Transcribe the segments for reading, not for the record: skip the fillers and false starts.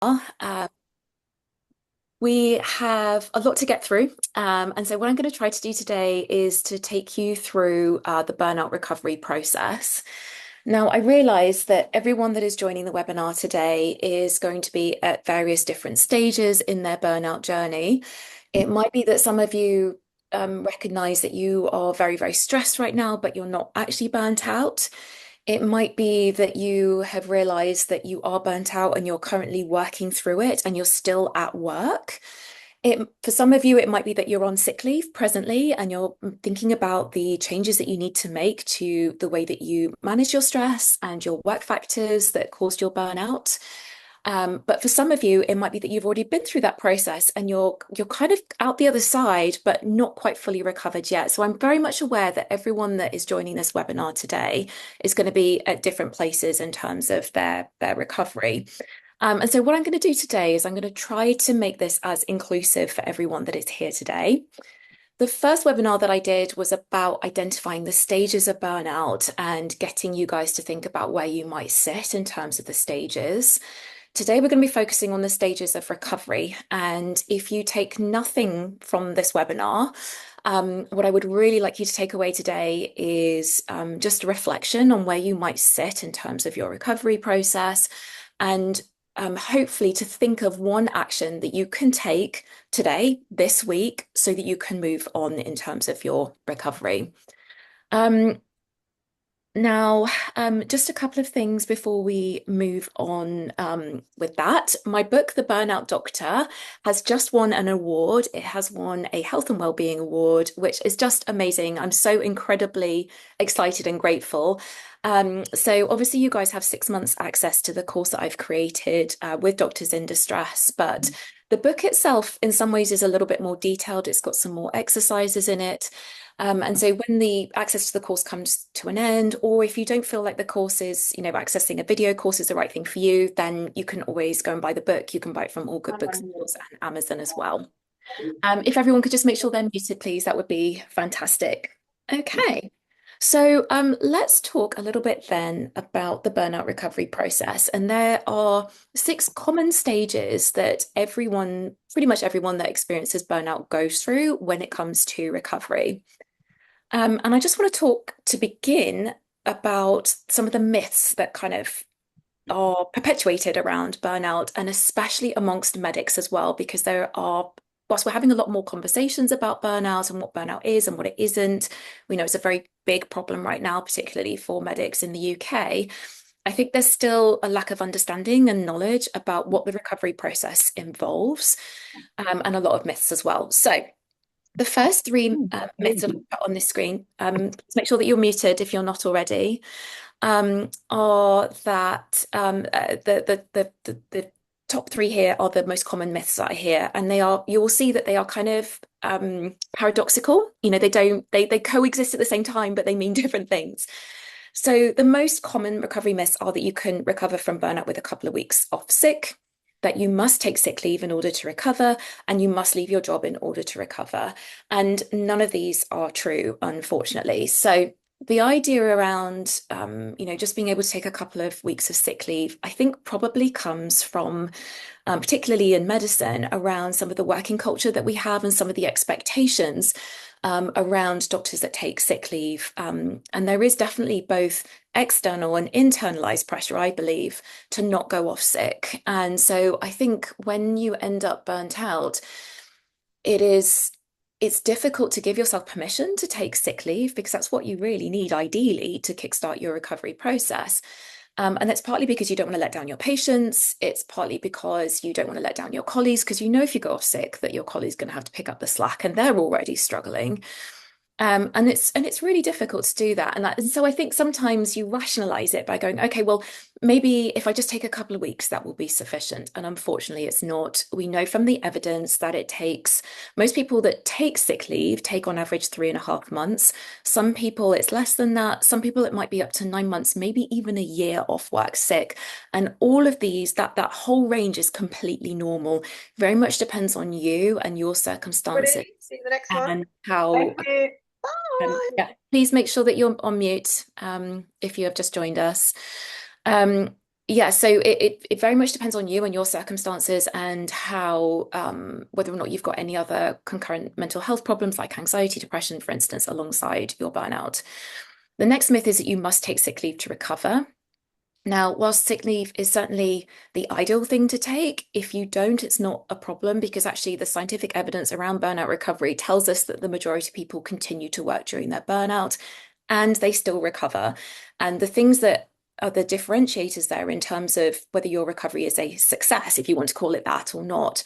Uh, we have a lot to get through. And so, what I'm going to try to do today is to take you through the burnout recovery process. Now, I realize that everyone that is joining the webinar today is going to be at various different stages in their burnout journey. It might be that some of you recognize that you are very, very stressed right now, but you're not actually burnt out. It might be that you have realized that you are burnt out and you're currently working through it and you're still at work. For some of you, it might be that you're on sick leave presently and you're thinking about the changes that you need to make to the way that you manage your stress and your work factors that caused your burnout. But for some of you, it might be that you've already been through that process and you're kind of out the other side, but not quite fully recovered yet. So I'm very much aware that everyone that is joining this webinar today is going to be at different places in terms of their recovery. And so what I'm going to do today is I'm going to try to make this as inclusive for everyone that is here today. The first webinar that I did was about identifying the stages of burnout and getting you guys to think about where you might sit in terms of the stages. Today, we're going to be focusing on the stages of recovery. And if you take nothing from this webinar, what I would really like you to take away today is just a reflection on where you might sit in terms of your recovery process and hopefully to think of one action that you can take today, this week, so that you can move on in terms of your recovery. Um, now, just a couple of things before we move on with that. My book, The Burnout Doctor, has just won an award. It has won a Health and Wellbeing Award, which is just amazing. I'm so incredibly excited and grateful. So obviously you guys have 6 months access to the course that I've created with Doctors in Distress, but the book itself in some ways is a little bit more detailed. It's got some more exercises in it. And so when the access to the course comes to an end, or if you don't feel like the course is, accessing a video course is the right thing for you, then you can always go and buy the book. You can buy it from all good bookstores and Amazon as well. If everyone could just make sure they're muted, please, that would be fantastic. Okay. So let's talk a little bit then about the burnout recovery process. And there are 6 common stages that everyone, pretty much everyone that experiences burnout goes through when it comes to recovery. And I just want to talk to begin about some of the myths that kind of are perpetuated around burnout, and especially amongst medics as well, because whilst we're having a lot more conversations about burnout and what burnout is and what it isn't, we know it's a very big problem right now, particularly for medics in the UK. I think there's still a lack of understanding and knowledge about what the recovery process involves, and a lot of myths as well. So, the first three myths that I've put on this screen, just make sure that you're muted if you're not already, are that the top three here are the most common myths that I hear, and you will see that they are kind of paradoxical. They coexist at the same time, but they mean different things. So the most common recovery myths are that you can recover from burnout with a couple of weeks off sick, that you must take sick leave in order to recover, and you must leave your job in order to recover. And none of these are true, unfortunately. So the idea around, just being able to take a couple of weeks of sick leave, I think probably comes from, particularly in medicine, around some of the working culture that we have and some of the expectations around doctors that take sick leave. And there is definitely both external and internalized pressure, I believe, to not go off sick. And so I think when you end up burnt out, it is it's difficult to give yourself permission to take sick leave because that's what you really need ideally to kickstart your recovery process. And that's partly because you don't want to let down your patients. It's partly because you don't want to let down your colleagues because you know if you go off sick that your colleague's going to have to pick up the slack and they're already struggling. And it's really difficult to do that. And so I think sometimes you rationalize it by going, okay, well, maybe if I just take a couple of weeks, that will be sufficient. And unfortunately, it's not. We know from the evidence that it takes most people that take sick leave take on average 3.5 months. Some people it's less than that. Some people it might be up to 9 months, maybe even a year off work sick. And all of these, that whole range is completely normal. Very much depends on you and your circumstances Ready? See the next one. and how Thank you. yeah, Bye. please make sure that you're on mute if you have just joined us. Um, Yeah, so it very much depends on you and your circumstances and how whether or not you've got any other concurrent mental health problems like anxiety, depression, for instance, alongside your burnout. The next myth is that you must take sick leave to recover. Now, whilst sick leave is certainly the ideal thing to take, if you don't, it's not a problem because actually the scientific evidence around burnout recovery tells us that the majority of people continue to work during their burnout and they still recover. And the things that are the differentiators there in terms of whether your recovery is a success, if you want to call it that or not,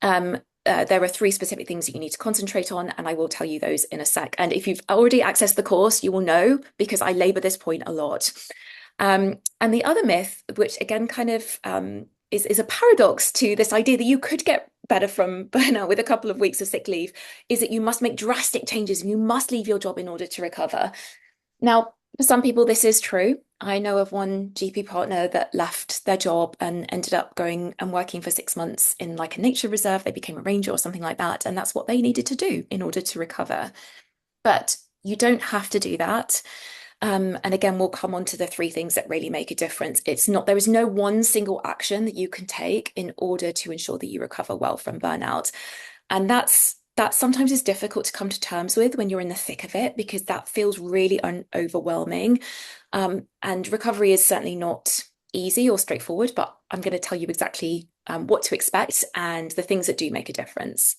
um, there are three specific things that you need to concentrate on, and I will tell you those in a sec. And if you've already accessed the course, you will know because I labor this point a lot. And the other myth, which again kind of is a paradox to this idea that you could get better from burnout with a couple of weeks of sick leave, is that you must make drastic changes and you must leave your job in order to recover. Now, for some people, this is true. I know of one GP partner that left their job and ended up going and working for 6 months in like a nature reserve. They became a ranger or something like that. And that's what they needed to do in order to recover. But you don't have to do that. And again, we'll come on to the three things that really make a difference. There is no one single action that you can take in order to ensure that you recover well from burnout. And that sometimes is difficult to come to terms with when you're in the thick of it, because that feels really overwhelming. And recovery is certainly not easy or straightforward, but I'm going to tell you exactly what to expect and the things that do make a difference.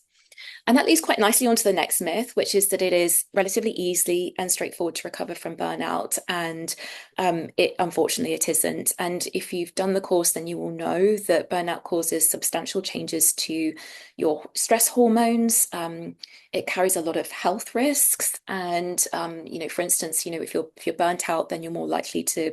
And that leads quite nicely onto the next myth, which is that it is relatively easy and straightforward to recover from burnout. And unfortunately, it isn't. And if you've done the course, then you will know that burnout causes substantial changes to your stress hormones. It carries a lot of health risks. And for instance, if you're burnt out, then you're more likely to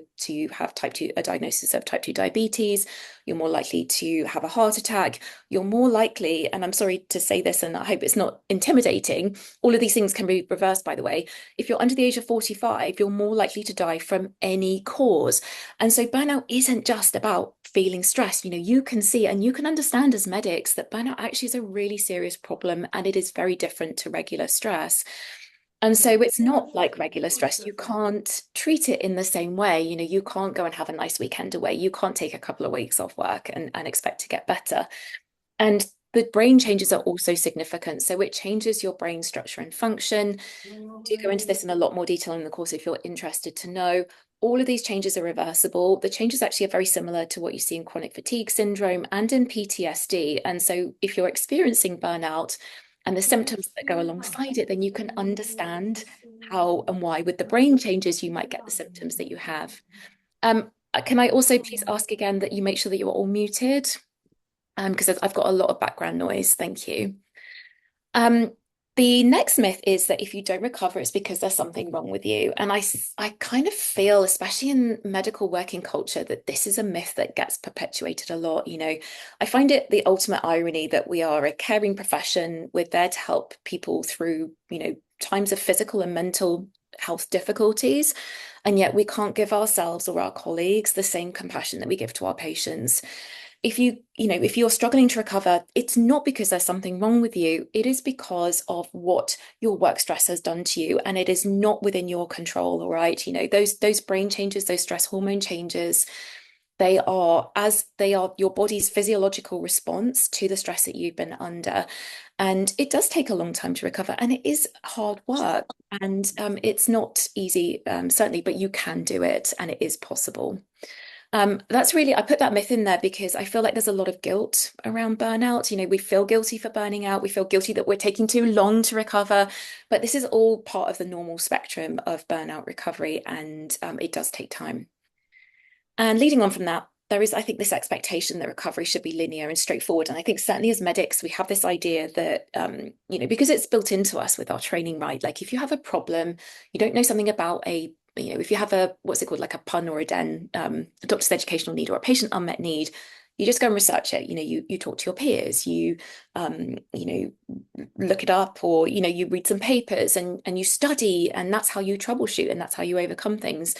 have a diagnosis of type 2 diabetes. You're more likely to have a heart attack. You're more likely, and I'm sorry to say this, and I hope it's not intimidating, all of these things can be reversed, by the way. If you're under the age of 45, you're more likely to die from any cause. And so burnout isn't just about feeling stressed. You can see and you can understand as medics that burnout actually is a really serious problem and it is very different to regular stress. And so it's not like regular stress. You can't treat it in the same way. You can't go and have a nice weekend away. You can't take a couple of weeks off work and expect to get better. And the brain changes are also significant. So it changes your brain structure and function. Do go into this in a lot more detail in the course if you're interested to know. All of these changes are reversible. The changes actually are very similar to what you see in chronic fatigue syndrome and in PTSD. And so if you're experiencing burnout and the symptoms that go alongside it, then you can understand how and why with the brain changes you might get the symptoms that you have. Can I also please ask again that you make sure that you're all muted? Because I've got a lot of background noise. Thank you. Um, the next myth is that if you don't recover, it's because there's something wrong with you. And I kind of feel, especially in medical working culture, that this is a myth that gets perpetuated a lot. I find it the ultimate irony that we are a caring profession. We're there to help people through, times of physical and mental health difficulties. And yet we can't give ourselves or our colleagues the same compassion that we give to our patients. If you're struggling to recover, it's not because there's something wrong with you. It is because of what your work stress has done to you, and it is not within your control. All right, those brain changes, those stress hormone changes, they are your body's physiological response to the stress that you've been under. And it does take a long time to recover, and it is hard work, and it's not easy, certainly, but you can do it, and it is possible. I put that myth in there because I feel like there's a lot of guilt around burnout. We feel guilty for burning out. We feel guilty that we're taking too long to recover. But this is all part of the normal spectrum of burnout recovery, and it does take time. And leading on from that, there is, I think, this expectation that recovery should be linear and straightforward. And I think certainly as medics, we have this idea that, because it's built into us with our training, right? Like if you have a problem, you don't know something about if you have what's it called, like a pun or a den, a doctor's educational need or a patient unmet need, you just go and research it. You talk to your peers, you look it up, or you read some papers and you study, and that's how you troubleshoot and that's how you overcome things.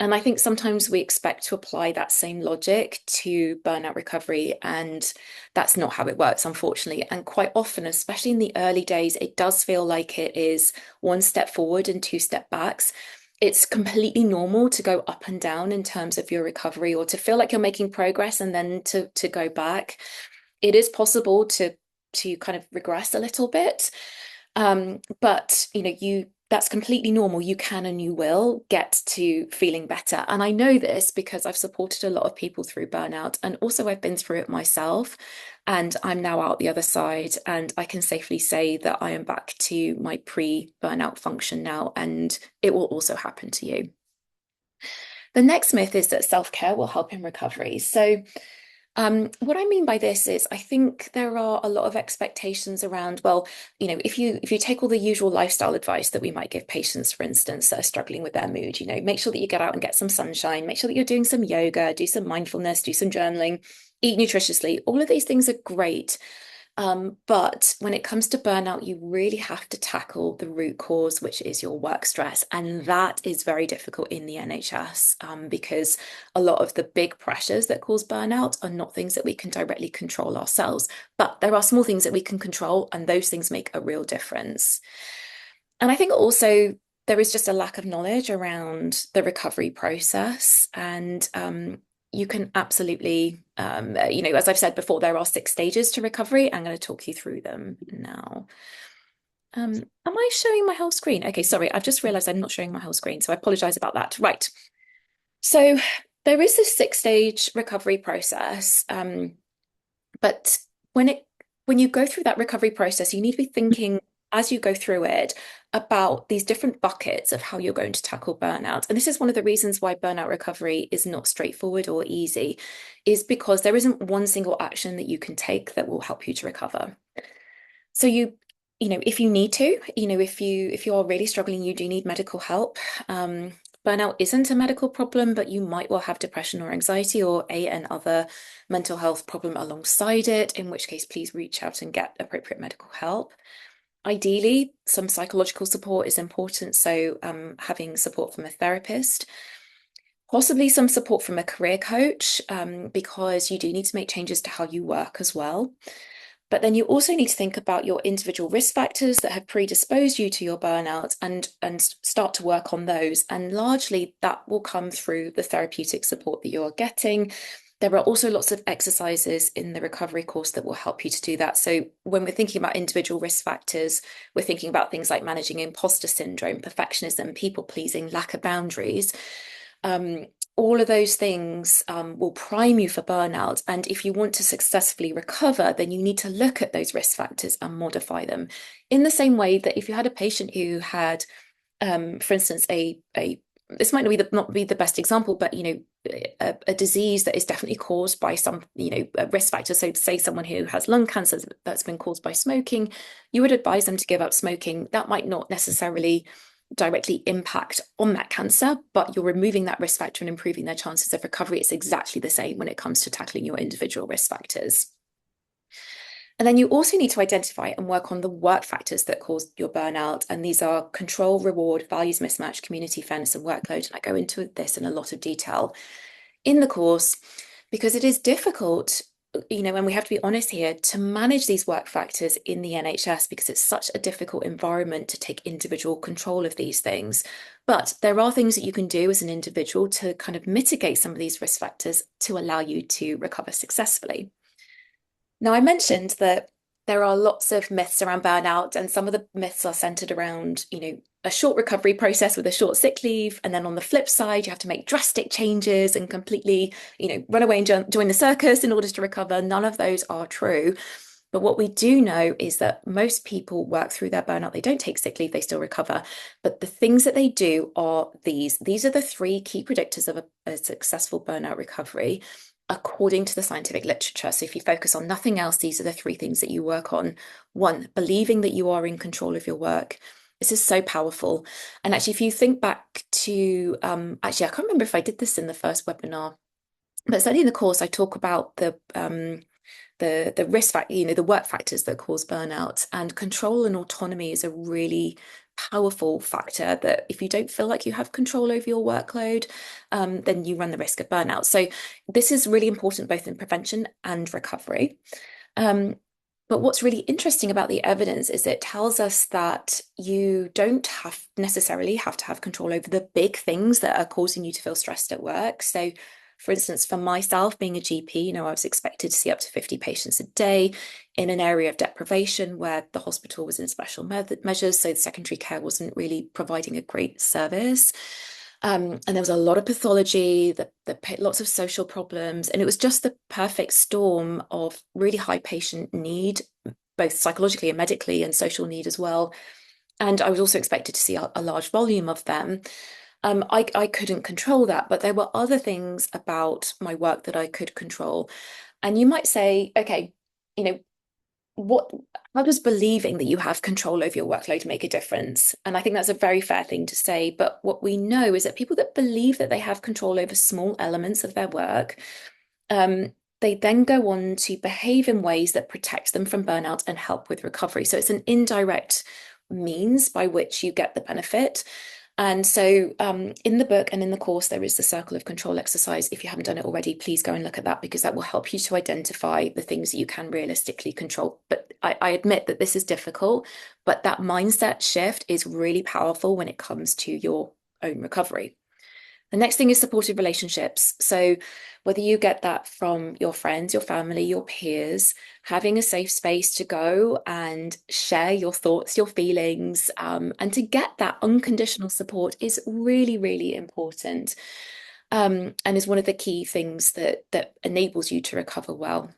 And I think sometimes we expect to apply that same logic to burnout recovery, and that's not how it works, unfortunately. And quite often, especially in the early days, it does feel like it is one step forward and two step backs. It's completely normal to go up and down in terms of your recovery or to feel like you're making progress and then to go back. It is possible to kind of regress a little bit. But you that's completely normal. You can and you will get to feeling better. And I know this because I've supported a lot of people through burnout, and also I've been through it myself. And I'm now out the other side, and I can safely say that I am back to my pre-burnout function now, and it will also happen to you. The next myth is that self-care will help in recovery. So what I mean by this is I think there are a lot of expectations around, well, if you take all the usual lifestyle advice that we might give patients, for instance, that are struggling with their mood, make sure that you get out and get some sunshine, make sure that you're doing some yoga, do some mindfulness, do some journaling, eat nutritiously. All of these things are great. But when it comes to burnout, you really have to tackle the root cause, which is your work stress. And that is very difficult in the NHS because a lot of the big pressures that cause burnout are not things that we can directly control ourselves. But there are small things that we can control, and those things make a real difference. And I think also there is just a lack of knowledge around the recovery process. And you can absolutely, as I've said before, there are 6 stages to recovery. I'm going to talk you through them now. Am I showing my whole screen? Okay, sorry, I've just realized I'm not showing my whole screen, so I apologize about that. Right. So there is this 6 stage recovery process. But when it when you go through that recovery process, you need to be thinking as you go through it about these different buckets of how you're going to tackle burnout. And this is one of the reasons why burnout recovery is not straightforward or easy, is because there isn't one single action that you can take that will help you to recover. So if you need to, if you are really struggling, you do need medical help. Burnout isn't a medical problem, but you might well have depression or anxiety or an other mental health problem alongside it, in which case, please reach out and get appropriate medical help. Ideally, some psychological support is important, so having support from a therapist, possibly some support from a career coach, because you do need to make changes to how you work as well. But then you also need to think about your individual risk factors that have predisposed you to your burnout and start to work on those. And largely that will come through the therapeutic support that you're getting. There are also lots of exercises in the recovery course that will help you to do that. So when we're thinking about individual risk factors, we're thinking about things like managing imposter syndrome, perfectionism, people pleasing, lack of boundaries. Um, all of those things will prime you for burnout. And if you want to successfully recover, then you need to look at those risk factors and modify them. In the same way that if you had a patient who had, for instance, a this might not be the best example, but a disease that is definitely caused by some, a risk factor. So say someone who has lung cancer that's been caused by smoking, you would advise them to give up smoking. That might not necessarily directly impact on that cancer, but you're removing that risk factor and improving their chances of recovery. It's exactly the same when it comes to tackling your individual risk factors. And then you also need to identify and work on the work factors that cause your burnout. And these are control, reward, values mismatch, community fairness, and workload. And I go into this in a lot of detail in the course because it is difficult, and we have to be honest here, to manage these work factors in the NHS because it's such a difficult environment to take individual control of these things. But there are things that you can do as an individual to kind of mitigate some of these risk factors to allow you to recover successfully. Now, I mentioned that there are lots of myths around burnout, and some of the myths are centered around, a short recovery process with a short sick leave. And then on the flip side, you have to make drastic changes and completely, run away and join the circus in order to recover. None of those are true. But what we do know is that most people work through their burnout. They don't take sick leave, they still recover. But the things that they do are these. These are the 3 key predictors of a successful burnout recovery according to the scientific literature. So if you focus on nothing else, these are the 3 things that you work on. 1, believing that you are in control of your work. This is so powerful. And actually, if you think back to, actually, I can't remember if I did this in the first webinar, but certainly in the course, I talk about the risk factor, the work factors that cause burnout, and control and autonomy is a really powerful factor that if you don't feel like you have control over your workload, then you run the risk of burnout. So this is really important both in prevention and recovery. But what's really interesting about the evidence is it tells us that you don't have necessarily have to have control over the big things that are causing you to feel stressed at work. So, for instance, for myself, being a GP, I was expected to see up to 50 patients a day in an area of deprivation where the hospital was in special measures. So the secondary care wasn't really providing a great service. And there was a lot of pathology, lots of social problems, and it was just the perfect storm of really high patient need, both psychologically and medically, and social need as well. And I was also expected to see a large volume of them. I couldn't control that, but there were other things about my work that I could control. And you might say, okay, you know, what how does believing that you have control over your workload make a difference? And I think that's a very fair thing to say. But what we know is that people that believe that they have control over small elements of their work, they then go on to behave in ways that protect them from burnout and help with recovery. So it's an indirect means by which you get the benefit. And so, in the book and in the course, there is the circle of control exercise. If you haven't done it already, please go and look at that because that will help you to identify the things that you can realistically control. But I admit that this is difficult, but that mindset shift is really powerful when it comes to your own recovery. The next thing is supportive relationships. So, whether you get that from your friends, your family, your peers, having a safe space to go and share your thoughts, your feelings, and to get that unconditional support is really, really important. And is one of the key things that enables you to recover well.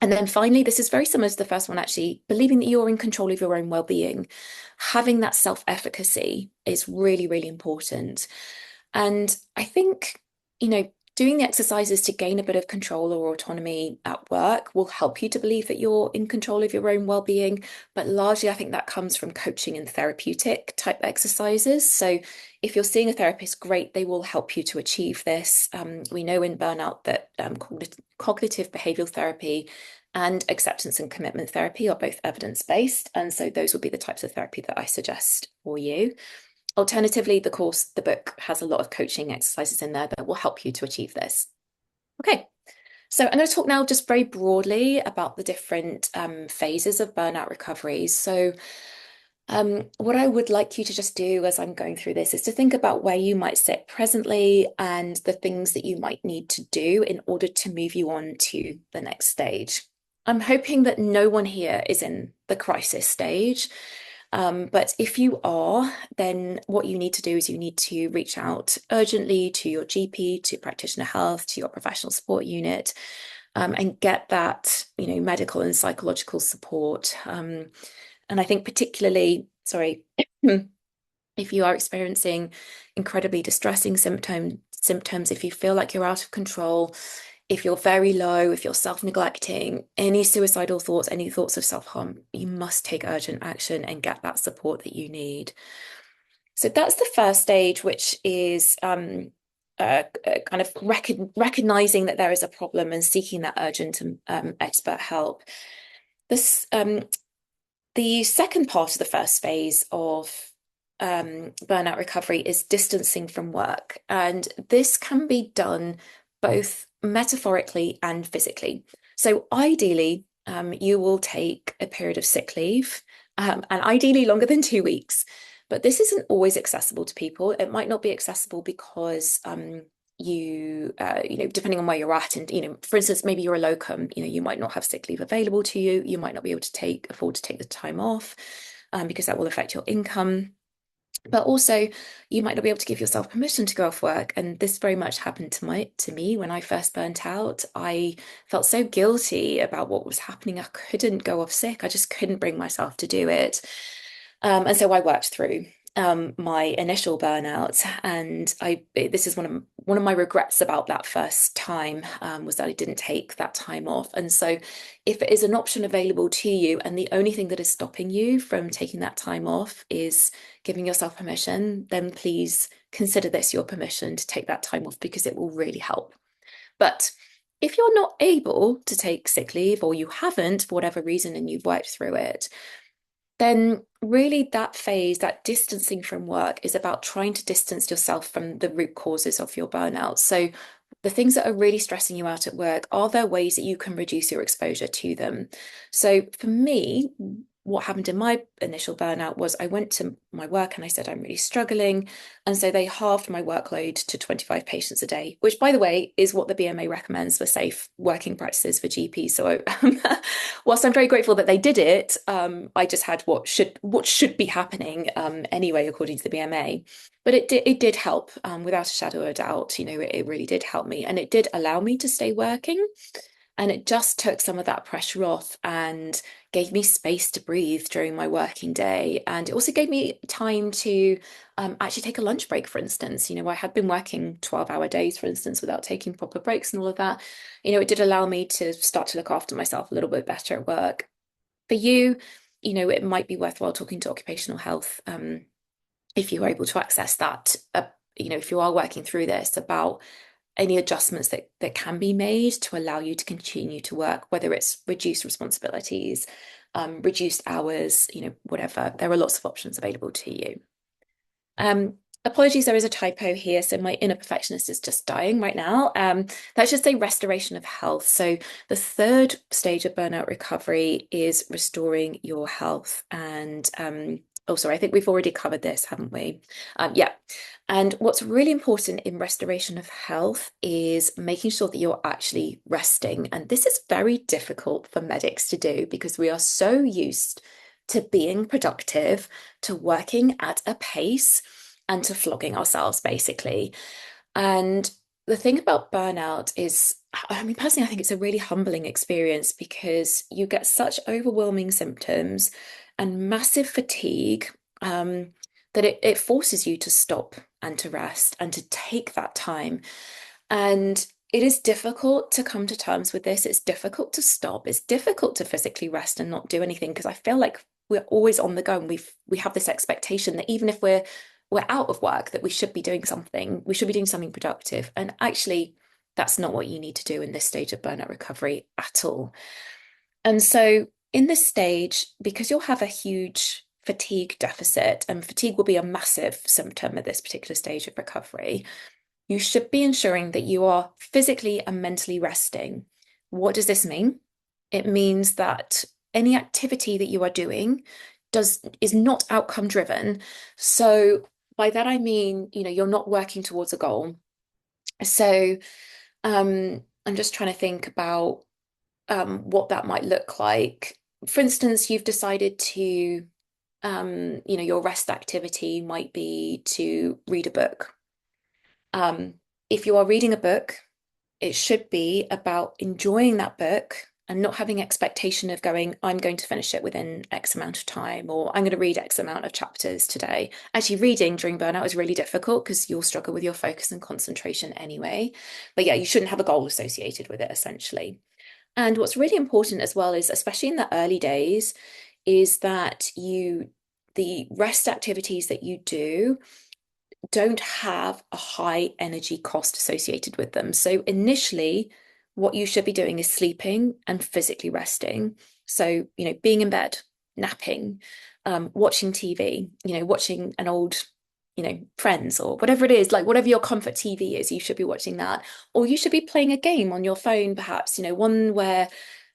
And then finally, this is very similar to the first one, actually, believing that you're in control of your own well-being. Having that self-efficacy is really, really important. And I think, doing the exercises to gain a bit of control or autonomy at work will help you to believe that you're in control of your own well-being. But largely, I think that comes from coaching and therapeutic type exercises. So if you're seeing a therapist, great, they will help you to achieve this. We know in burnout that cognitive behavioral therapy and acceptance and commitment therapy are both evidence-based. And so those will be the types of therapy that I suggest for you. Alternatively, the book has a lot of coaching exercises in there that will help you to achieve this. Okay, so I'm going to talk now just very broadly about the different phases of burnout recovery. So what I would like you to just do as I'm going through this is to think about where you might sit presently and the things that you might need to do in order to move you on to the next stage. I'm hoping that no one here is in the crisis stage. But if you are, then what you need to do is you need to reach out urgently to your GP, to practitioner health, to your professional support unit, and get that, medical and psychological support. And I think particularly, sorry, if you are experiencing incredibly distressing symptoms, if you feel like you're out of control, if you're very low, if you're self-neglecting, any suicidal thoughts, any thoughts of self-harm, you must take urgent action and get that support that you need. So that's the first stage, which is kind of recognizing that there is a problem and seeking that urgent expert help. This The second part of the first phase of burnout recovery is distancing from work, and this can be done both metaphorically and physically. So ideally, you will take a period of sick leave, and ideally longer than 2 weeks. But this isn't always accessible to people. It might not be accessible because depending on where you're at, and for instance, maybe you're a locum, you might not have sick leave available to you. You might not be able to afford to take the time off, because that will affect your income. But also, you might not be able to give yourself permission to go off work. And this very much happened to me when I first burnt out. I felt so guilty about what was happening. I couldn't go off sick. I just couldn't bring myself to do it. And so I worked through my initial burnout, and this is one of my regrets about that first time, was that I didn't take that time off. And so if it is an option available to you and the only thing that is stopping you from taking that time off is giving yourself permission, then please consider this your permission to take that time off, because it will really help. But if you're not able to take sick leave, or you haven't for whatever reason and you've worked through it, then really that phase, that distancing from work, is about trying to distance yourself from the root causes of your burnout. So the things that are really stressing you out at work, are there ways that you can reduce your exposure to them? So for me, what happened in my initial burnout was I went to my work and I said, I'm really struggling. And so they halved my workload to 25 patients a day, which, by the way, is what the BMA recommends for safe working practices for GPs. So whilst I'm very grateful that they did it, I just had what should be happening anyway, according to the BMA. But it did help, without a shadow of a doubt. It really did help me, and it did allow me to stay working. And it just took some of that pressure off and gave me space to breathe during my working day. And it also gave me time to actually take a lunch break, for instance. I had been working 12-hour days, for instance, without taking proper breaks and all of that. It did allow me to start to look after myself a little bit better at work. For you, it might be worthwhile talking to occupational health, if you're able to access that, if you are working through this, about any adjustments that can be made to allow you to continue to work, whether it's reduced responsibilities, reduced hours, whatever. There are lots of options available to you. Um, Apologies, there is a typo here. So my inner perfectionist is just dying right now. That should say restoration of health. So the third stage of burnout recovery is restoring your health. And oh, sorry, I think we've already covered this, haven't we? Yeah. And what's really important in restoration of health is making sure that you're actually resting. And this is very difficult for medics to do because we are so used to being productive, to working at a pace, and to flogging ourselves, basically. And the thing about burnout is, I mean, personally, I think it's a really humbling experience because you get such overwhelming symptoms and massive fatigue, that it forces you to stop and to rest and to take that time. And it is difficult to come to terms with this. It's difficult to stop. It's difficult to physically rest and not do anything because I feel like we're always on the go, and we have this expectation that even if we're out of work, that we should be doing something. We should be doing something productive. And actually, that's not what you need to do in this stage of burnout recovery at all. And so in this stage, because you'll have a huge fatigue deficit, and fatigue will be a massive symptom at this particular stage of recovery, you should be ensuring that you are physically and mentally resting. What does this mean? It means that any activity that you are doing is not outcome driven. So by that I mean, you're not working towards a goal. So I'm just trying to think about what that might look like. For instance, you've decided to your rest activity might be to read a book. Um, if you are reading a book, it should be about enjoying that book and not having expectation of going, I'm going to finish it within X amount of time, or I'm going to read X amount of chapters today. Actually, reading during burnout is really difficult because you'll struggle with your focus and concentration anyway. But yeah, you shouldn't have a goal associated with it, essentially. And what's really important as well is, especially in the early days, is that the rest activities that you do don't have a high energy cost associated with them. So initially, what you should be doing is sleeping and physically resting. So, being in bed, napping, watching TV, watching an old, Friends or whatever it is, like whatever your comfort TV is, you should be watching that. Or you should be playing a game on your phone, perhaps, one where,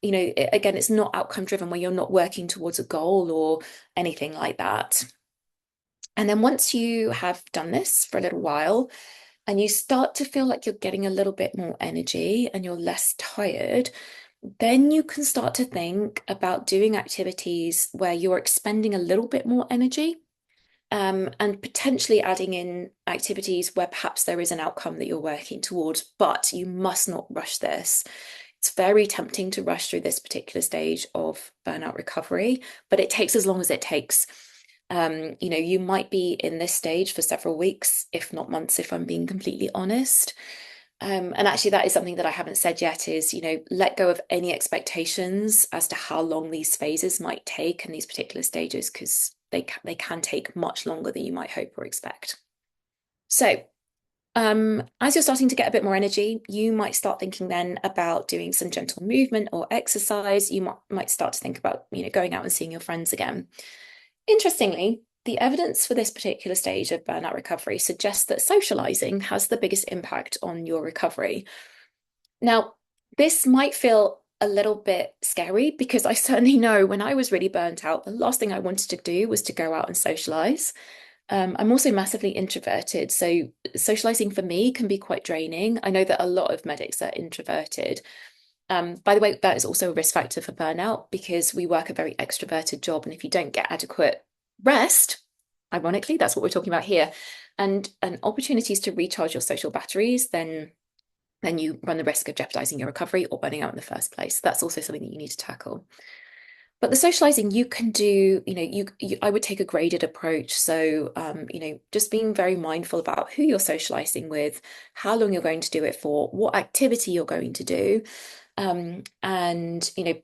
again, it's not outcome driven, where you're not working towards a goal or anything like that. And then once you have done this for a little while and you start to feel like you're getting a little bit more energy and you're less tired, then you can start to think about doing activities where you're expending a little bit more energy, and potentially adding in activities where perhaps there is an outcome that you're working towards, but you must not rush this. It's very tempting to rush through this particular stage of burnout recovery, but it takes as long as it takes. You might be in this stage for several weeks, if not months, if I'm being completely honest. And actually, that is something that I haven't said yet is, let go of any expectations as to how long these phases might take and these particular stages, because they can take much longer than you might hope or expect. So, as you're starting to get a bit more energy, you might start thinking then about doing some gentle movement or exercise. You might start to think about, going out and seeing your friends again. Interestingly, the evidence for this particular stage of burnout recovery suggests that socializing has the biggest impact on your recovery. Now, this might feel a little bit scary because I certainly know when I was really burnt out, the last thing I wanted to do was to go out and socialize. I'm also massively introverted, so socializing for me can be quite draining. I know that a lot of medics are introverted. By the way, that is also a risk factor for burnout because we work a very extroverted job, and if you don't get adequate rest, ironically, that's what we're talking about here, and opportunities to recharge your social batteries, then you run the risk of jeopardizing your recovery or burning out in the first place. That's also something that you need to tackle. But the socializing you can do, I would take a graded approach. So, just being very mindful about who you're socializing with, how long you're going to do it for, what activity you're going to do, and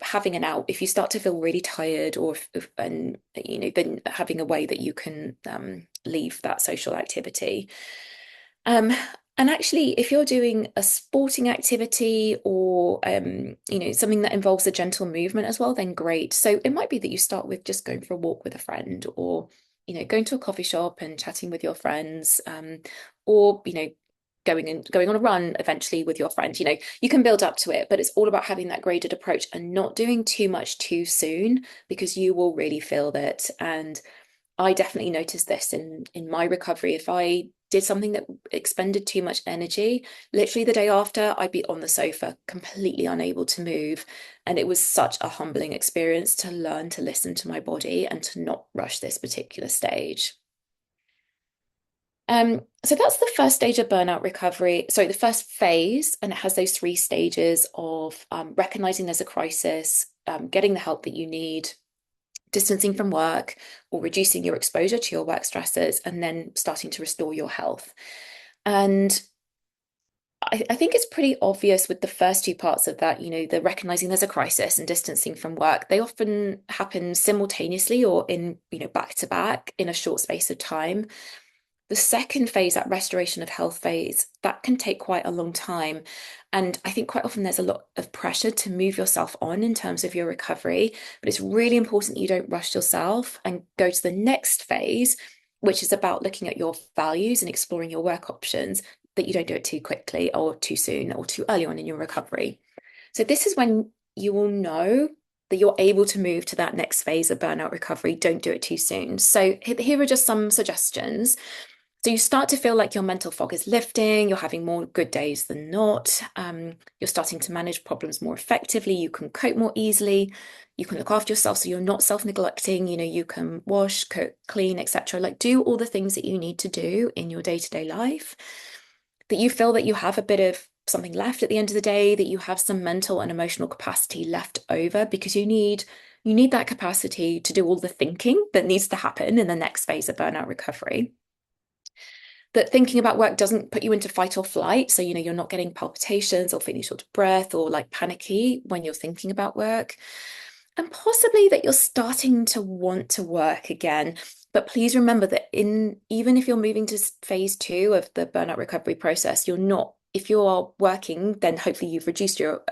having an out if you start to feel really tired, or and then having a way that you can leave that social activity. Um, and actually, if you're doing a sporting activity or something that involves a gentle movement as well, then great. So it might be that you start with just going for a walk with a friend, or going to a coffee shop and chatting with your friends, or going on a run eventually with your friend. You can build up to it, but it's all about having that graded approach and not doing too much too soon, because you will really feel that. And I definitely noticed this in my recovery. If I did something that expended too much energy, literally the day after, I'd be on the sofa, completely unable to move. And it was such a humbling experience to learn to listen to my body and to not rush this particular stage. So that's the first stage of burnout recovery. Sorry, the first phase, and it has those three stages of recognizing there's a crisis, getting the help that you need, distancing from work or reducing your exposure to your work stresses, and then starting to restore your health. And I think it's pretty obvious with the first two parts of that, the recognizing there's a crisis and distancing from work, they often happen simultaneously or in, back to back in a short space of time. The second phase, that restoration of health phase, that can take quite a long time. And I think quite often there's a lot of pressure to move yourself on in terms of your recovery. But it's really important that you don't rush yourself and go to the next phase, which is about looking at your values and exploring your work options, that you don't do it too quickly or too soon or too early on in your recovery. So this is when you will know that you're able to move to that next phase of burnout recovery. Don't do it too soon. So here are just some suggestions. So you start to feel like your mental fog is lifting, you're having more good days than not, you're starting to manage problems more effectively, you can cope more easily, you can look after yourself so you're not self-neglecting, you can wash, cook, clean, etc. Like do all the things that you need to do in your day-to-day life, that you feel that you have a bit of something left at the end of the day, that you have some mental and emotional capacity left over, because you need that capacity to do all the thinking that needs to happen in the next phase of burnout recovery. That thinking about work doesn't put you into fight or flight. So, you're not getting palpitations or feeling short of breath or like panicky when you're thinking about work. And possibly that you're starting to want to work again. But please remember that even if you're moving to phase two of the burnout recovery process, you're not, if you are working, then hopefully you've reduced your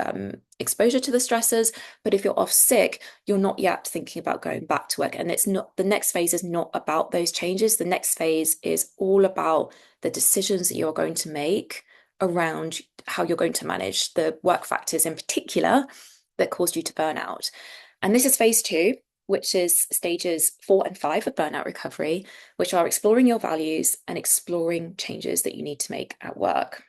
exposure to the stressors. But if you're off sick, you're not yet thinking about going back to work. And it's not, the next phase is not about those changes. The next phase is all about the decisions that you're going to make around how you're going to manage the work factors in particular that caused you to burn out. And this is phase two, which is stages 4 and 5 of burnout recovery, which are exploring your values and exploring changes that you need to make at work.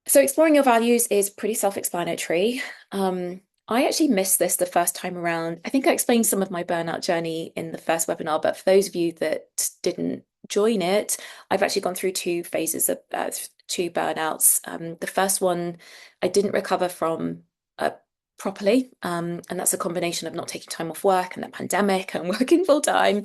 So exploring your values is pretty self-explanatory. I actually missed this the first time around. I think I explained some of my burnout journey in the first webinar, but for those of you that didn't join it, I've actually gone through two phases of two burnouts. The first one, I didn't recover from properly, and that's a combination of not taking time off work and the pandemic and working full time.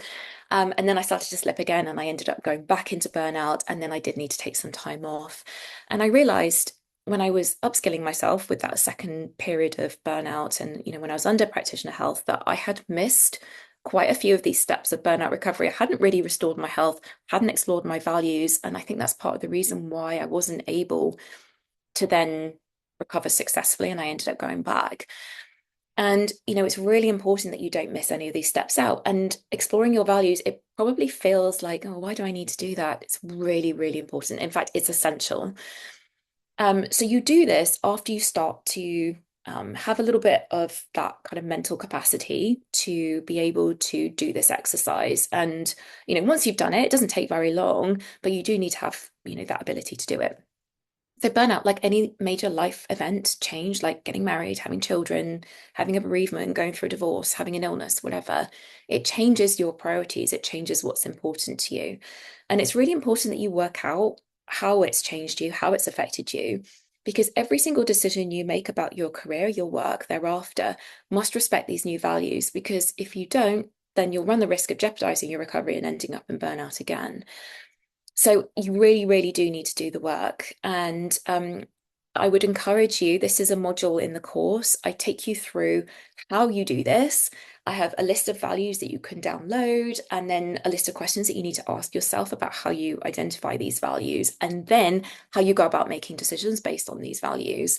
And then I started to slip again, and I ended up going back into burnout. And then I did need to take some time off. And I realized when I was upskilling myself with that second period of burnout, and when I was under practitioner health, that I had missed quite a few of these steps of burnout recovery. I hadn't really restored my health, hadn't explored my values. And I think that's part of the reason why I wasn't able to then recover successfully, and I ended up going back. And, it's really important that you don't miss any of these steps out. And exploring your values, it probably feels like, oh, why do I need to do that? It's really, really important. In fact, it's essential. So you do this after you start to have a little bit of that kind of mental capacity to be able to do this exercise. And, once you've done it, it doesn't take very long, but you do need to have, that ability to do it. So burnout, like any major life event, change, like getting married, having children, having a bereavement, going through a divorce, having an illness, whatever, it changes your priorities. It changes what's important to you. And it's really important that you work out how it's changed you, how it's affected you, because every single decision you make about your career, your work thereafter must respect these new values. Because if you don't, then you'll run the risk of jeopardizing your recovery and ending up in burnout again. So you really, really do need to do the work. And I would encourage you, this is a module in the course. I take you through how you do this. I have a list of values that you can download, and then a list of questions that you need to ask yourself about how you identify these values, and then how you go about making decisions based on these values.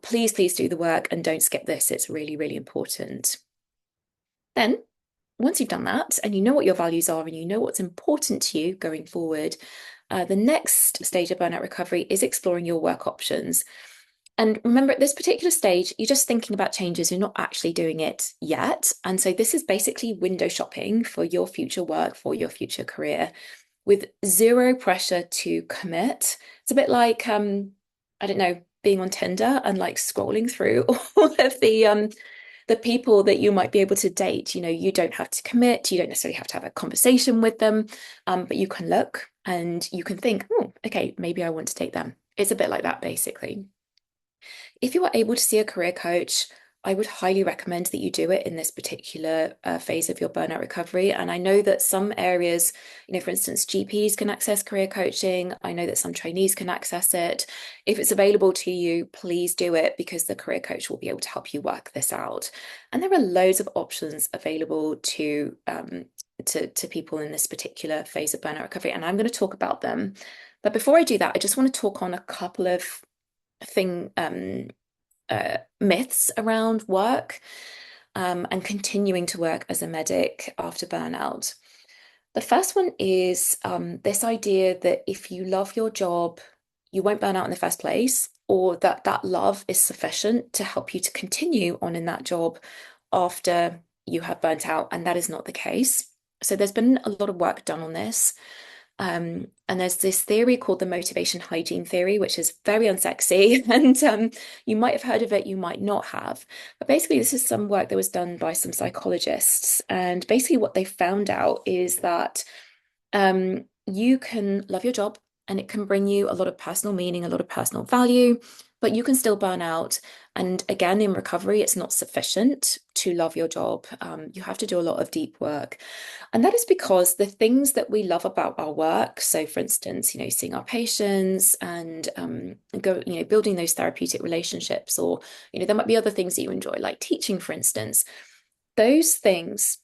Please, please do the work and don't skip this. It's really, really important. Then once you've done that and you know what your values are and you know what's important to you going forward, the next stage of burnout recovery is exploring your work options. And remember, at this particular stage, you're just thinking about changes, you're not actually doing it yet. And so this is basically window shopping for your future work, for your future career, with zero pressure to commit. It's a bit like, I don't know, being on Tinder and like scrolling through all of the people that you might be able to date. You don't have to commit, you don't necessarily have to have a conversation with them, but you can look and you can think, oh, okay, maybe I want to date them. It's a bit like that, basically. If you are able to see a career coach, I would highly recommend that you do it in this particular phase of your burnout recovery. And I know that some areas, for instance, GPs can access career coaching. I know that some trainees can access it. If it's available to you, please do it, because the career coach will be able to help you work this out. And there are loads of options available to people in this particular phase of burnout recovery. And I'm going to talk about them. But before I do that, I just want to talk on a couple of thing myths around work and continuing to work as a medic after burnout. The first one is this idea that if you love your job, you won't burn out in the first place, or that that love is sufficient to help you to continue on in that job after you have burnt out. And that is not the case. So there's been a lot of work done on this. And there's this theory called the motivation hygiene theory, which is very unsexy. And you might have heard of it, you might not have. But basically, this is some work that was done by some psychologists. And basically, what they found out is that you can love your job and it can bring you a lot of personal meaning, a lot of personal value, but you can still burn out. And again, in recovery, it's not sufficient to love your job. You have to do a lot of deep work. And that is because the things that we love about our work, so for instance, seeing our patients and building those therapeutic relationships, or, there might be other things that you enjoy, like teaching, for instance, those things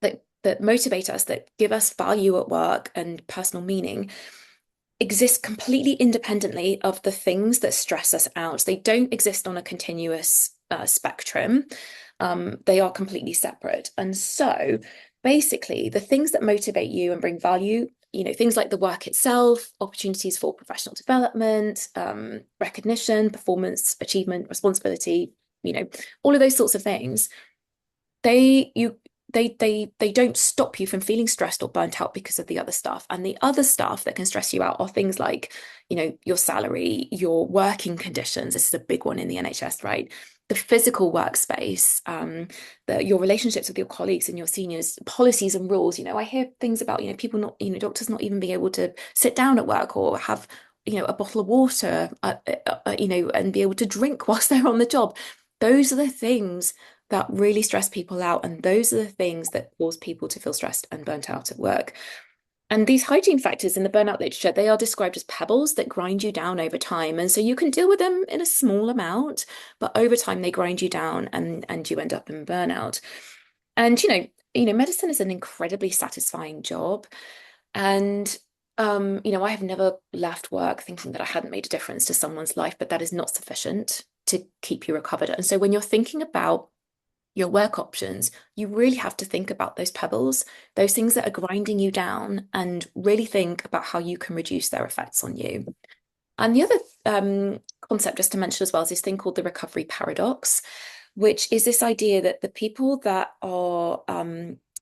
that motivate us, that give us value at work and personal meaning, exist completely independently of the things that stress us out. They don't exist on a continuous spectrum. They are completely separate. And so basically, the things that motivate you and bring value, things like the work itself, opportunities for professional development, recognition, performance, achievement, responsibility, all of those sorts of things, they you they don't stop you from feeling stressed or burnt out because of the other stuff. And the other stuff that can stress you out are things like, your salary, your working conditions. This is a big one in the NHS, right? The physical workspace, your relationships with your colleagues and your seniors, policies and rules. I hear things about, people not, doctors not even being able to sit down at work or have, a bottle of water, and be able to drink whilst they're on the job. Those are the things that really stress people out. And those are the things that cause people to feel stressed and burnt out at work. And these hygiene factors in the burnout literature, they are described as pebbles that grind you down over time. And so you can deal with them in a small amount, but over time they grind you down and you end up in burnout. And medicine is an incredibly satisfying job. And I have never left work thinking that I hadn't made a difference to someone's life, but that is not sufficient to keep you recovered. And so when you're thinking about your work options, you really have to think about those pebbles, those things that are grinding you down, and really think about how you can reduce their effects on you. And the other concept, just to mention as well, is this thing called the recovery paradox, which is this idea that the people that are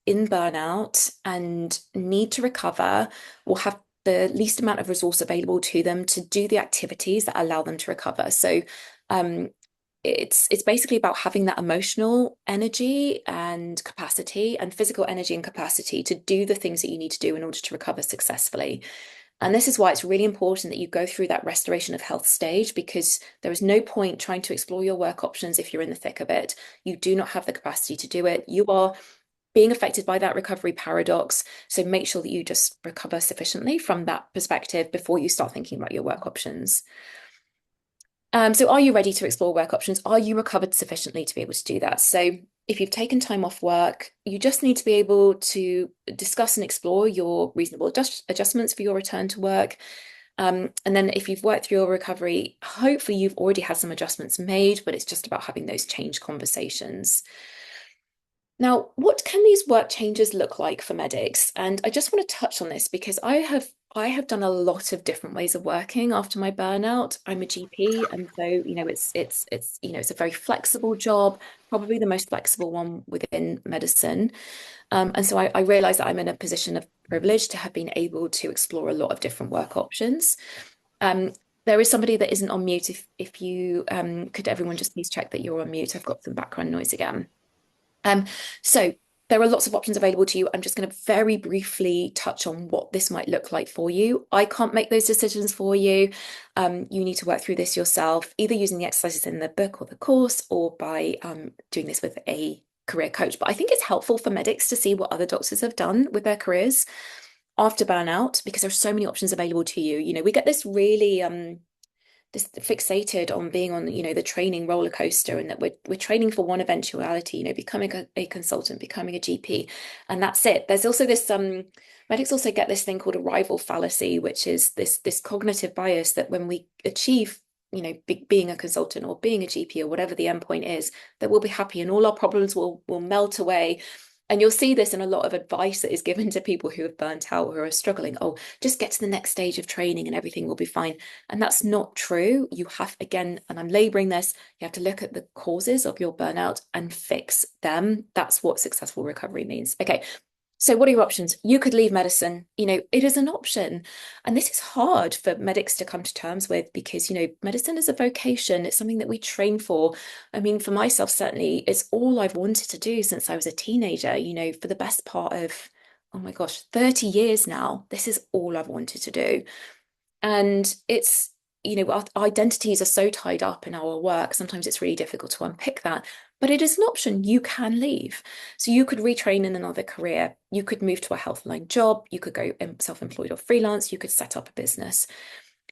in burnout and need to recover will have the least amount of resource available to them to do the activities that allow them to recover. So um, it's basically about having that emotional energy and capacity and physical energy and capacity to do the things that you need to do in order to recover successfully. And this is why it's really important that you go through that restoration of health stage, because there is no point trying to explore your work options if you're in the thick of it. You do not have the capacity to do it. You are being affected by that recovery paradox. So make sure that you just recover sufficiently from that perspective before you start thinking about your work options. So are you ready to explore work options? Are you recovered sufficiently to be able to do that? So if you've taken time off work, you just need to be able to discuss and explore your reasonable adjustments for your return to work. And then if you've worked through your recovery, hopefully you've already had some adjustments made, but it's just about having those change conversations. Now, what can these work changes look like for medics? And I just want to touch on this because I have done a lot of different ways of working after my burnout. I'm a GP, and so it's a very flexible job, probably the most flexible one within medicine. And so I realize that I'm in a position of privilege to have been able to explore a lot of different work options. Um, there is somebody that isn't on mute. If you could everyone just please check that you're on mute. I've got some background noise again. Um, so there are lots of options available to you. I'm just going to very briefly touch on what this might look like for you. I can't make those decisions for you. You need to work through this yourself, either using the exercises in the book or the course, or by doing this with a career coach. But I think it's helpful for medics to see what other doctors have done with their careers after burnout, because there's so many options available to you. We get this fixated on being on the training roller coaster, and that we're training for one eventuality, becoming a consultant, becoming a GP, and that's it. There's also this medics also get this thing called arrival fallacy, which is this cognitive bias that when we achieve being a consultant or being a GP or whatever the endpoint is, that we'll be happy and all our problems will melt away. And you'll see this in a lot of advice that is given to people who have burnt out, who are struggling. Oh, just get to the next stage of training and everything will be fine. And that's not true. You have, again, and I'm laboring this, you have to look at the causes of your burnout and fix them. That's what successful recovery means. Okay, so what are your options? You could leave medicine. It is an option. And this is hard for medics to come to terms with because, medicine is a vocation. It's something that we train for. I mean, for myself, certainly, it's all I've wanted to do since I was a teenager, for the best part of, oh my gosh, 30 years now. This is all I've wanted to do. And our identities are so tied up in our work. Sometimes it's really difficult to unpick that, but it is an option. You can leave. So you could retrain in another career. You could move to a health-aligned job. You could go self-employed or freelance. You could set up a business.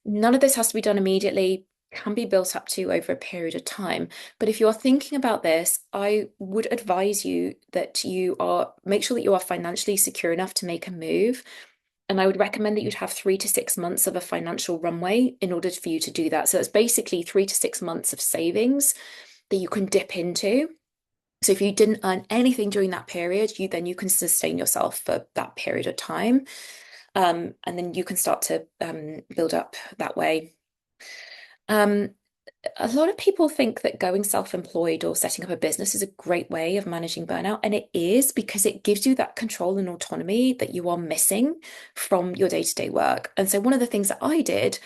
None of this has to be done immediately, can be built up to over a period of time. But if you're thinking about this, I would advise you that make sure that you are financially secure enough to make a move. And I would recommend that you'd have 3 to 6 months of a financial runway in order for you to do that. So it's basically 3 to 6 months of savings that you can dip into. So if you didn't earn anything during that period, you can sustain yourself for that period of time. And then you can start to build up that way. Um, a lot of people think that going self-employed or setting up a business is a great way of managing burnout, and it is because it gives you that control and autonomy that you are missing from your day-to-day work. And so one of the things that I did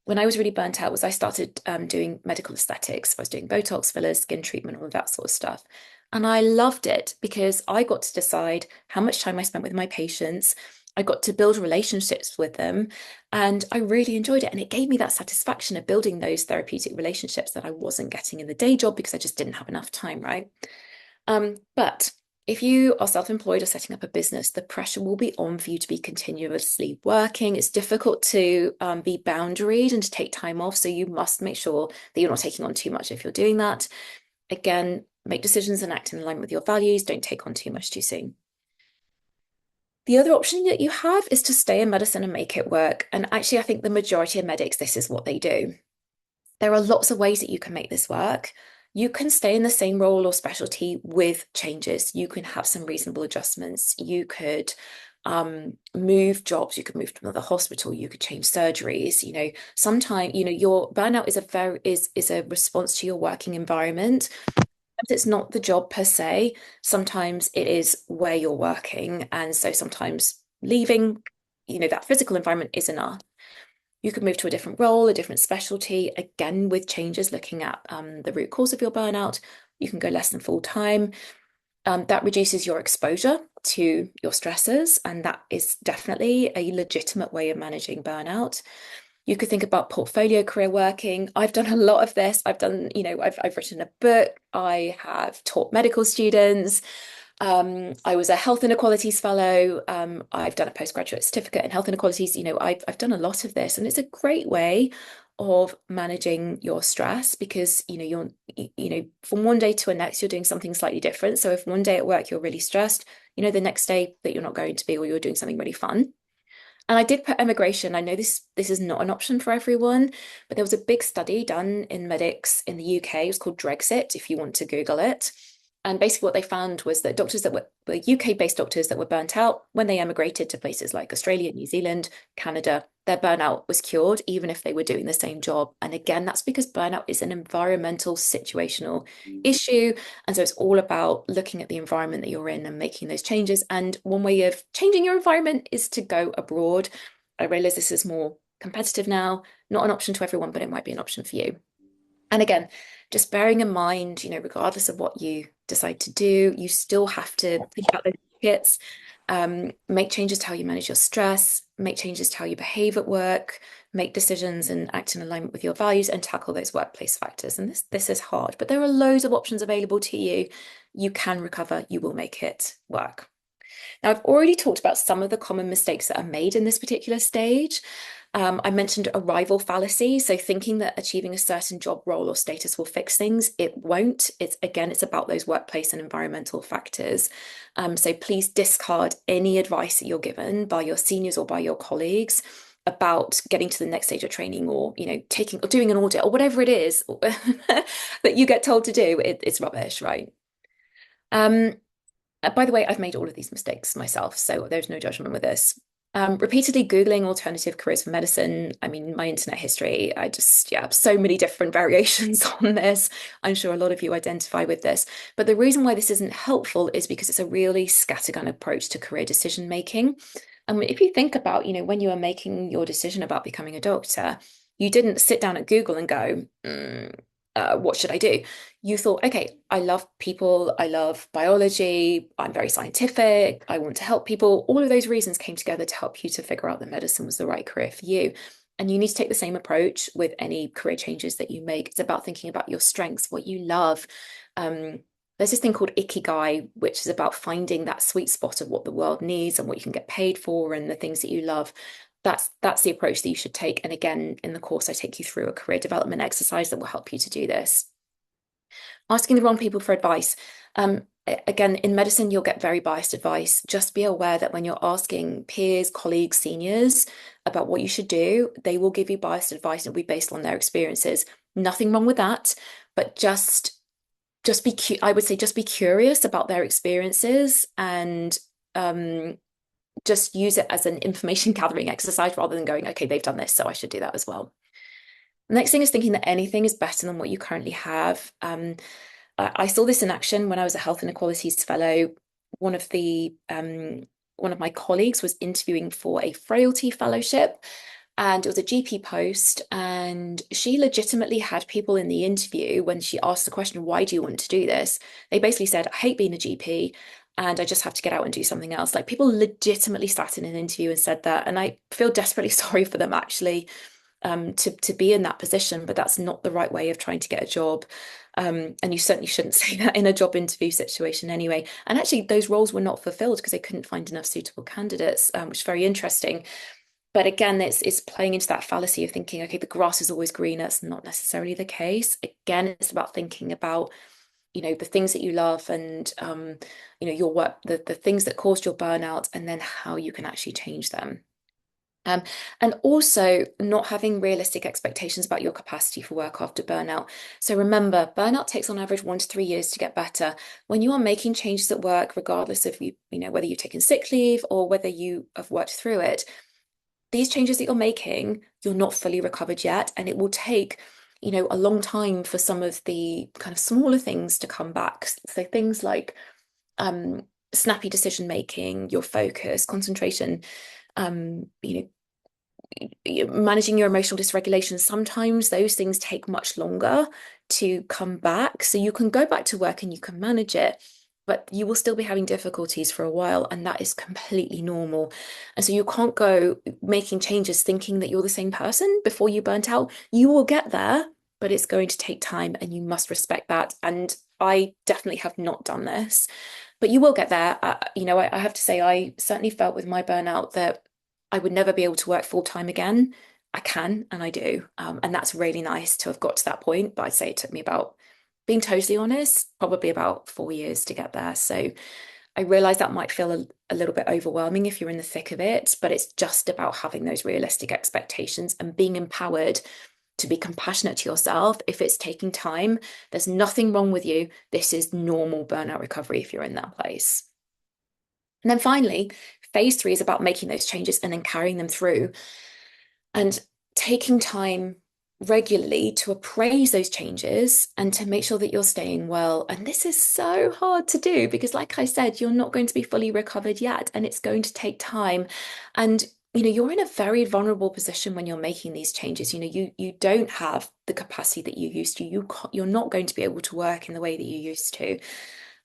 when I was really burnt out was I started doing medical aesthetics. I was doing Botox, fillers, skin treatment, all of that sort of stuff. And I loved it because I got to decide how much time I spent with my patients. I got to build relationships with them, and I really enjoyed it. And it gave me that satisfaction of building those therapeutic relationships that I wasn't getting in the day job because I just didn't have enough time, right? But if you are self-employed or setting up a business, the pressure will be on for you to be continuously working. It's difficult to be boundaried and to take time off. So you must make sure that you're not taking on too much if you're doing that. Again, make decisions and act in line with your values. Don't take on too much too soon. The other option that you have is to stay in medicine and make it work. And actually, I think the majority of medics, this is what they do. There are lots of ways that you can make this work. You can stay in the same role or specialty with changes. You can have some reasonable adjustments. You could move jobs. You could move to another hospital. You could change surgeries. Sometimes, your burnout is a response to your working environment. Sometimes it's not the job per se. Sometimes it is where you're working, and so sometimes leaving, that physical environment is enough. You could move to a different role, a different specialty, again with changes, looking at the root cause of your burnout. You can go less than full time. That reduces your exposure to your stressors, and that is definitely a legitimate way of managing burnout. You could think about portfolio career working. I've done a lot of this. I've written a book. I have taught medical students. I was a health inequalities fellow. I've done a postgraduate certificate in health inequalities. I've done a lot of this, and it's a great way of managing your stress because from one day to the next you're doing something slightly different. So if one day at work you're really stressed, the next day that you're not going to be, or you're doing something really fun. And I did put emigration. I know this is not an option for everyone, but there was a big study done in medics in the UK. It was called Brexit, if you want to Google it. And basically, what they found was that doctors that were UK-based doctors that were burnt out when they emigrated to places like Australia, New Zealand, Canada, their burnout was cured, even if they were doing the same job. And again, that's because burnout is an environmental situational issue. And so it's all about looking at the environment that you're in and making those changes. And one way of changing your environment is to go abroad. I realize this is more competitive now, not an option to everyone, but it might be an option for you. And again, just bearing in mind, regardless of what you decide to do, you still have to think about those kits, make changes to how you manage your stress, make changes to how you behave at work, make decisions and act in alignment with your values, and tackle those workplace factors. And this is hard, but there are loads of options available to you. You can recover, you will make it work. Now, I've already talked about some of the common mistakes that are made in this particular stage. I mentioned arrival fallacy. So thinking that achieving a certain job role or status will fix things, it won't. It's about those workplace and environmental factors. So please discard any advice that you're given by your seniors or by your colleagues about getting to the next stage of training, or taking or doing an audit or whatever it is that you get told to do. It's rubbish, right? Um, by the way, I've made all of these mistakes myself, so there's no judgment with this. Repeatedly Googling alternative careers for medicine. I mean, my internet history, yeah, so many different variations on this. I'm sure a lot of you identify with this. But the reason why this isn't helpful is because it's a really scattergun approach to career decision making. If you think about, when you were making your decision about becoming a doctor, you didn't sit down at Google and go, what should I do? You thought, okay, I love people, I love biology, I'm very scientific, I want to help people. All of those reasons came together to help you to figure out that medicine was the right career for you. And you need to take the same approach with any career changes that you make. It's about thinking about your strengths, what you love. There's this thing called Ikigai, which is about finding that sweet spot of what the world needs and what you can get paid for and the things that you love. That's the approach that you should take. And again, in the course, I take you through a career development exercise that will help you to do this. Asking the wrong people for advice. Again, in medicine, you'll get very biased advice. Just be aware that when you're asking peers, colleagues, seniors about what you should do, they will give you biased advice and it'll be based on their experiences. Nothing wrong with that, but I would say just be curious about their experiences and just use it as an information gathering exercise rather than going, okay, they've done this, so I should do that as well. The next thing is thinking that anything is better than what you currently have. I saw this in action when I was a health inequalities fellow. One of my colleagues was interviewing for a frailty fellowship, and it was a GP post. And she legitimately had people in the interview when she asked the question, "Why do you want to do this?" They basically said, "I hate being a GP." And I just have to get out and do something else. Like people legitimately sat in an interview and said that. And I feel desperately sorry for them actually, to be in that position, but that's not the right way of trying to get a job. And you certainly shouldn't say that in a job interview situation anyway. And actually, those roles were not fulfilled because they couldn't find enough suitable candidates, which is very interesting. But again, it's playing into that fallacy of thinking, okay, the grass is always greener. It's not necessarily the case. Again, it's about thinking about, the things that you love and, your work, the things that caused your burnout, and then how you can actually change them. Um, and also not having realistic expectations about your capacity for work after burnout. So remember, burnout takes on average 1 to 3 years to get better. When you are making changes at work, regardless of whether you've taken sick leave or whether you have worked through it, these changes that you're making, you're not fully recovered yet, and it will take, a long time for some of the kind of smaller things to come back. So things like snappy decision making, your focus, concentration, um, you know, managing your emotional dysregulation, sometimes those things take much longer to come back. So you can go back to work and you can manage it, but you will still be having difficulties for a while, and that is completely normal. And so you can't go making changes thinking that you're the same person before you burnt out. You will get there, but it's going to take time, and you must respect that. And I definitely have not done this, but you will get there. I have to say, I certainly felt with my burnout that I would never be able to work full time again. I can and I do. And that's really nice to have got to that point. But I'd say it took me about, being totally honest, probably about 4 years to get there. So I realize that might feel a little bit overwhelming if you're in the thick of it, but it's just about having those realistic expectations and being empowered to be compassionate to yourself. If it's taking time, there's nothing wrong with you. This is normal burnout recovery if you're in that place. And then finally, phase three is about making those changes and then carrying them through and taking time regularly to appraise those changes and to make sure that you're staying well. And this is so hard to do because, like I said, you're not going to be fully recovered yet, and it's going to take time. And you're in a very vulnerable position when you're making these changes. You don't have the capacity that you used to. You're not going to be able to work in the way that you used to.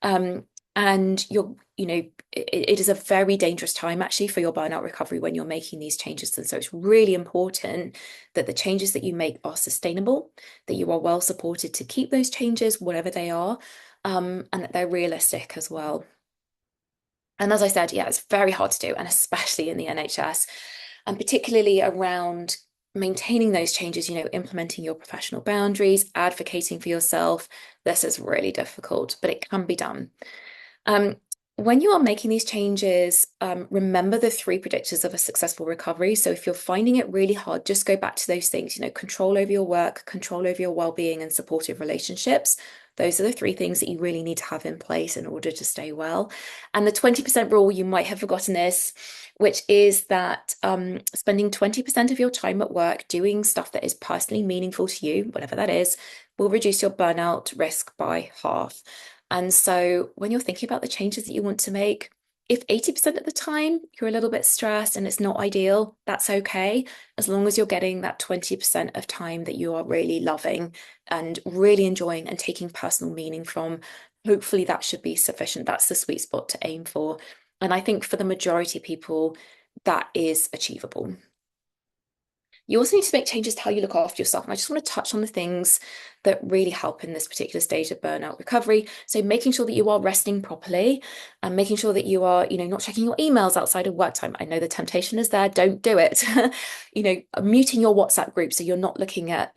Um, and it is a very dangerous time actually for your burnout recovery when you're making these changes. And so it's really important that the changes that you make are sustainable, that you are well supported to keep those changes, whatever they are, and that they're realistic as well. And as I said, yeah, it's very hard to do, and especially in the NHS, and particularly around maintaining those changes, implementing your professional boundaries, advocating for yourself. This is really difficult, but it can be done. Um, when you are making these changes, remember the three predictors of a successful recovery. So if you're finding it really hard, just go back to those things, control over your work, control over your well-being, and supportive relationships. Those are the three things that you really need to have in place in order to stay well. And the 20% rule, you might have forgotten this, which is that spending 20% of your time at work doing stuff that is personally meaningful to you, whatever that is, will reduce your burnout risk by half. And so when you're thinking about the changes that you want to make, if 80% of the time you're a little bit stressed and it's not ideal, that's okay. As long as you're getting that 20% of time that you are really loving and really enjoying and taking personal meaning from, hopefully that should be sufficient. That's the sweet spot to aim for. And I think for the majority of people, that is achievable. You also need to make changes to how you look after yourself. And I just want to touch on the things that really help in this particular stage of burnout recovery. So making sure that you are resting properly and making sure that you are, not checking your emails outside of work time. I know the temptation is there. Don't do it. Muting your WhatsApp group so you're not looking at,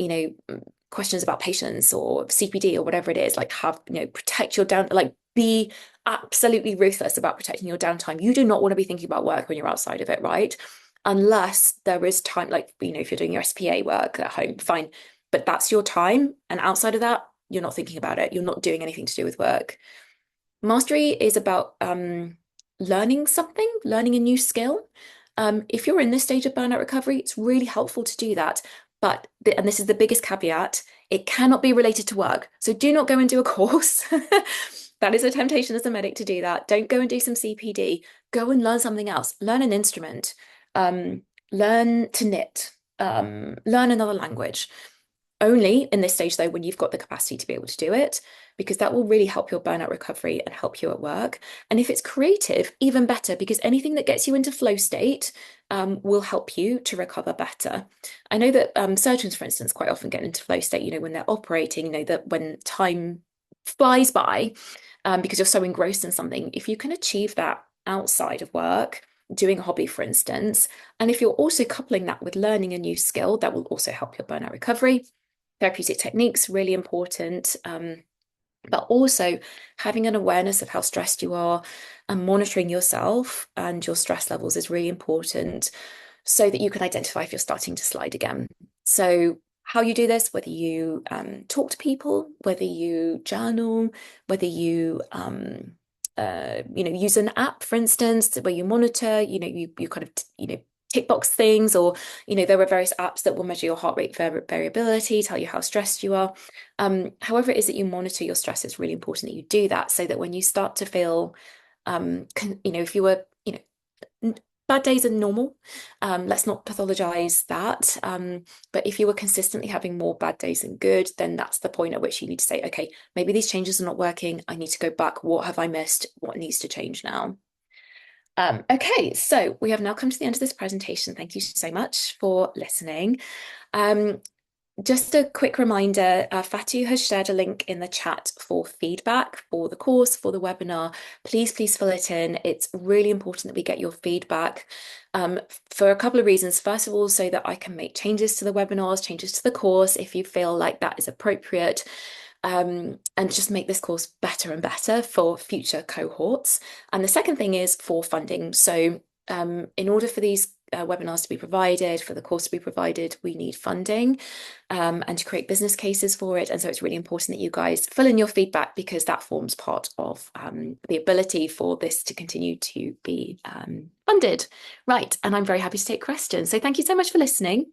questions about patients or CPD or whatever it is. Like protect your down, like be absolutely ruthless about protecting your downtime. You do not want to be thinking about work when you're outside of it, right? Unless there is time, like, if you're doing your SPA work at home, fine. But that's your time. And outside of that, you're not thinking about it. You're not doing anything to do with work. Mastery is about learning something, learning a new skill. If you're in this stage of burnout recovery, it's really helpful to do that. But, and this is the biggest caveat, it cannot be related to work. So do not go and do a course. That is a temptation as a medic to do that. Don't go and do some CPD. Go and learn something else. Learn an instrument. Learn to knit. Learn another language. Only in this stage, though, when you've got the capacity to be able to do it, because that will really help your burnout recovery and help you at work. And if it's creative, even better, because anything that gets you into flow state will help you to recover better. I know that surgeons, for instance, quite often get into flow state, when they're operating, that when time flies by, because you're so engrossed in something, if you can achieve that outside of work, doing a hobby, for instance, and if you're also coupling that with learning a new skill, that will also help your burnout recovery. Therapeutic techniques, really important, but also having an awareness of how stressed you are and monitoring yourself and your stress levels is really important. so that you can identify if you're starting to slide again. So how you do this, whether you talk to people, whether you journal, whether you use an app, for instance, where you monitor, you kind of tick box things, or there are various apps that will measure your heart rate variability, tell you how stressed you are. However it is that you monitor your stress, it's really important that you do that so that when you start to feel, if you were, bad days are normal. Let's not pathologize that. But if you were consistently having more bad days than good, then that's the point at which you need to say, okay, maybe these changes are not working. I need to go back. What have I missed? What needs to change now? Okay, so we have now come to the end of this presentation. Thank you so much for listening. Um, just a quick reminder, Fatu has shared a link in the chat for feedback for the course, for the webinar. Please fill it in. It's really important that we get your feedback for a couple of reasons. First of all, so that I can make changes to the webinars, changes to the course, if you feel like that is appropriate, and just make this course better and better for future cohorts. And the second thing is for funding. So in order for these webinars to be provided, for the course to be provided, we need funding and to create business cases for it. And so it's really important that you guys fill in your feedback, because that forms part of the ability for this to continue to be funded. Right, and I'm very happy to take questions. So thank you so much for listening.